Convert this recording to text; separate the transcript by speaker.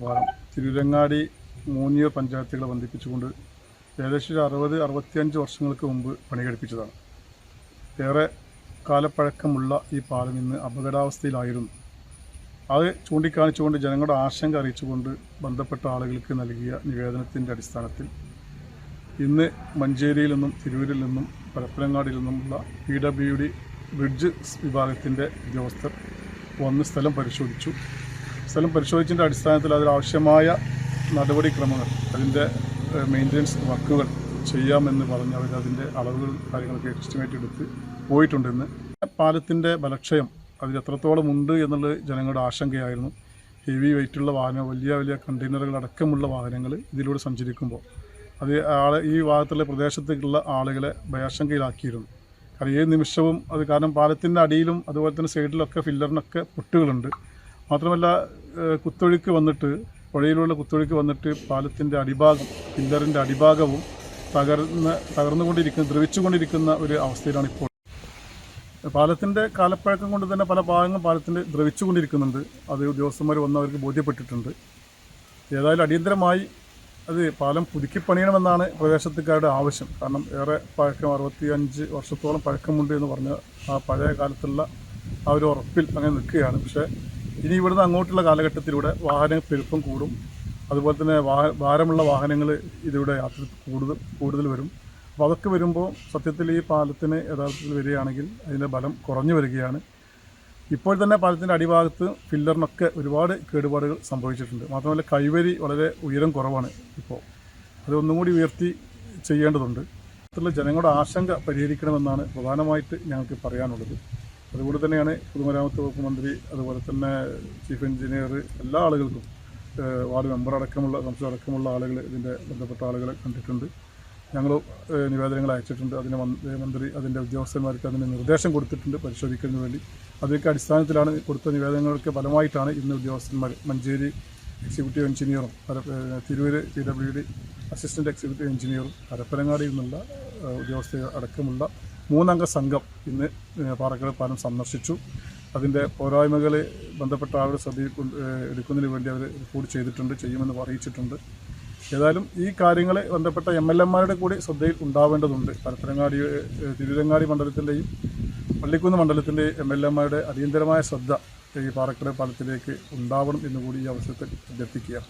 Speaker 1: പാലം തിരൂരങ്ങാടി മൂന്നിയൂർ പഞ്ചായത്തുകളെ ബന്ധിപ്പിച്ചുകൊണ്ട് ഏകദേശം 60-65 വർഷങ്ങൾക്ക് മുമ്പ് പണികഴിപ്പിച്ചതാണ്. ഏറെ കാലപ്പഴക്കമുള്ള ഈ പാലം ഇന്ന് അപകടാവസ്ഥയിലായിരുന്നു. അത് ചൂണ്ടിക്കാണിച്ചുകൊണ്ട് ജനങ്ങളുടെ ആശങ്ക അറിയിച്ചുകൊണ്ട് ബന്ധപ്പെട്ട ആളുകൾക്ക് നൽകിയ നിവേദനത്തിൻ്റെ അടിസ്ഥാനത്തിൽ ഇന്ന് മഞ്ചേരിയിൽ നിന്നും തിരൂരിൽ നിന്നും പരപ്പനങ്ങാടിയിൽ നിന്നുമുള്ള PWD ബ്രിഡ്ജ് വിഭാഗത്തിൻ്റെ ഉദ്യോഗസ്ഥർ വന്ന് സ്ഥലം പരിശോധിച്ചു. സ്ഥലം പരിശോധിച്ചതിൻ്റെ അടിസ്ഥാനത്തിൽ അതിലാവശ്യമായ നടപടിക്രമങ്ങൾ, അതിൻ്റെ മെയിൻ്റനൻസ് വർക്കുകൾ ചെയ്യാമെന്ന് പറഞ്ഞ് അവരതിൻ്റെ അളവുകൾ കാര്യങ്ങളൊക്കെ എസ്റ്റിമേറ്റ് എടുത്ത് പോയിട്ടുണ്ടെന്ന്. പാലത്തിൻ്റെ ബലക്ഷയം അതിലെത്രത്തോളം ഉണ്ട് എന്നുള്ളത് ജനങ്ങളുടെ ആശങ്കയായിരുന്നു. ഹെവി വെയിറ്റുള്ള വാഹനം, വലിയ വലിയ കണ്ടെയ്നറുകളടക്കമുള്ള വാഹനങ്ങൾ ഇതിലൂടെ സഞ്ചരിക്കുമ്പോൾ അത് ഈ ഭാഗത്തുള്ള പ്രദേശത്തേക്കുള്ള ആളുകളെ ഭയാശങ്കയിലാക്കിയിരുന്നു. കാരണം ഏത് നിമിഷവും അത്, കാരണം പാലത്തിൻ്റെ അടിയിലും അതുപോലെ തന്നെ സൈഡിലൊക്കെ ഫില്ലറിനൊക്കെ പൊട്ടുകളുണ്ട്. മാത്രമല്ല കുത്തൊഴുക്ക് വന്നിട്ട്, പുഴയിലുള്ള കുത്തൊഴുക്ക് വന്നിട്ട് പാലത്തിൻ്റെ അടിഭാഗം, ഫില്ലറിൻ്റെ അടിഭാഗവും തകർന്നുകൊണ്ടിരിക്കുന്ന, ദ്രവിച്ചുകൊണ്ടിരിക്കുന്ന ഒരു അവസ്ഥയിലാണ് ഇപ്പോൾ. പാലത്തിൻ്റെ കാലപ്പഴക്കം കൊണ്ട് തന്നെ പല ഭാഗങ്ങളും പാലത്തിൻ്റെ ദ്രവിച്ചുകൊണ്ടിരിക്കുന്നുണ്ട്. അത് ഉദ്യോഗസ്ഥന്മാർ വന്ന് അവർക്ക് ബോധ്യപ്പെട്ടിട്ടുണ്ട്. ഏതായാലും അടിയന്തരമായി അത് പാലം പുതുക്കിപ്പണിയണമെന്നാണ് പ്രദേശത്തുകാരുടെ ആവശ്യം. കാരണം ഏറെ പഴക്കം, 65 വർഷത്തോളം പഴക്കമുണ്ട് എന്ന് പറഞ്ഞ ആ പഴയ കാലത്തുള്ള ആ ഒരു ഉറപ്പിൽ അങ്ങനെ നിൽക്കുകയാണ്. പക്ഷേ ഇനി ഇവിടുന്ന് അങ്ങോട്ടുള്ള കാലഘട്ടത്തിലൂടെ വാഹന പെരുപ്പം കൂടും. അതുപോലെ തന്നെ ഭാരമുള്ള വാഹനങ്ങൾ ഇതിലൂടെ യാത്ര കൂടുതൽ വരും. അപ്പോൾ അതൊക്കെ വരുമ്പോൾ സത്യത്തിൽ ഈ പാലത്തിന് യഥാർത്ഥത്തിൽ വരികയാണെങ്കിൽ അതിൻ്റെ ബലം കുറഞ്ഞു വരികയാണ്. ഇപ്പോൾ തന്നെ പാലത്തിൻ്റെ അടിഭാഗത്ത് ഫില്ലറിനൊക്കെ ഒരുപാട് കേടുപാടുകൾ സംഭവിച്ചിട്ടുണ്ട്. മാത്രമല്ല കൈവരി വളരെ ഉയരം കുറവാണ്. ഇപ്പോൾ അതൊന്നും കൂടി ഉയർത്തി ചെയ്യേണ്ടതുണ്ട്. അതുള്ള ജനങ്ങളുടെ ആശങ്ക പരിഹരിക്കണമെന്നാണ് പ്രധാനമായിട്ട് ഞങ്ങൾക്ക് പറയാനുള്ളത്. അതുകൊണ്ട് തന്നെയാണ് പൊതുമരാമത്ത് വകുപ്പ് മന്ത്രി, അതുപോലെ തന്നെ ചീഫ് എഞ്ചിനീയർ, എല്ലാ ആളുകൾക്കും, വാർഡ് മെമ്പർ അടക്കമുള്ള, കൗൺസിലർ അടക്കമുള്ള ആളുകൾ, ഇതിൻ്റെ ബന്ധപ്പെട്ട ആളുകളെ കണ്ടിട്ടുണ്ട്. ഞങ്ങൾ നിവേദനങ്ങൾ അയച്ചിട്ടുണ്ട്. അതിന് മന്ത്രി അതിൻ്റെ ഉദ്യോഗസ്ഥന്മാർക്ക് അതിന് നിർദ്ദേശം കൊടുത്തിട്ടുണ്ട് പരിശോധിക്കുന്നതിന് വേണ്ടി. അതിൻ്റെ അടിസ്ഥാനത്തിലാണ് കൊടുത്ത നിവേദനങ്ങൾക്ക് ഫലമായിട്ടാണ് ഇന്ന് ഉദ്യോഗസ്ഥന്മാർ, മഞ്ചേരി എക്സിക്യൂട്ടീവ് എഞ്ചിനീയറും തിരൂര് PWD അസിസ്റ്റൻറ്റ് എക്സിക്യൂട്ടീവ് എഞ്ചിനീയറും പരപ്പനങ്ങാടിയിൽ നിന്നുള്ള ഉദ്യോഗസ്ഥർ അടക്കമുള്ള 3 അംഗ സംഘം ഇന്ന് പാറക്കട പാലം സന്ദർശിച്ചു. അതിൻ്റെ പോരായ്മകൾ ബന്ധപ്പെട്ട ആളുടെ ശ്രദ്ധയിൽ എടുക്കുന്നതിന് വേണ്ടി അവർ റിപ്പോർട്ട് ചെയ്തിട്ടുണ്ട്, ചെയ്യുമെന്ന് അറിയിച്ചിട്ടുണ്ട്. ഏതായാലും ഈ കാര്യങ്ങൾ ബന്ധപ്പെട്ട MLA-മാരുടെ കൂടി ശ്രദ്ധയിൽ ഉണ്ടാവേണ്ടതുണ്ട്. പരപ്പനങ്ങാടി, തിരൂരങ്ങാടി മണ്ഡലത്തിൻ്റെയും പള്ളിക്കുന്ന് മണ്ഡലത്തിൻ്റെയും MLA-മാരുടെ അടിയന്തരമായ ശ്രദ്ധ ഈ പാറക്കട പാലത്തിലേക്ക് ഉണ്ടാവണം എന്നുകൂടി ഈ അവസരത്തിൽ അഭ്യർത്ഥിക്കുകയാണ്.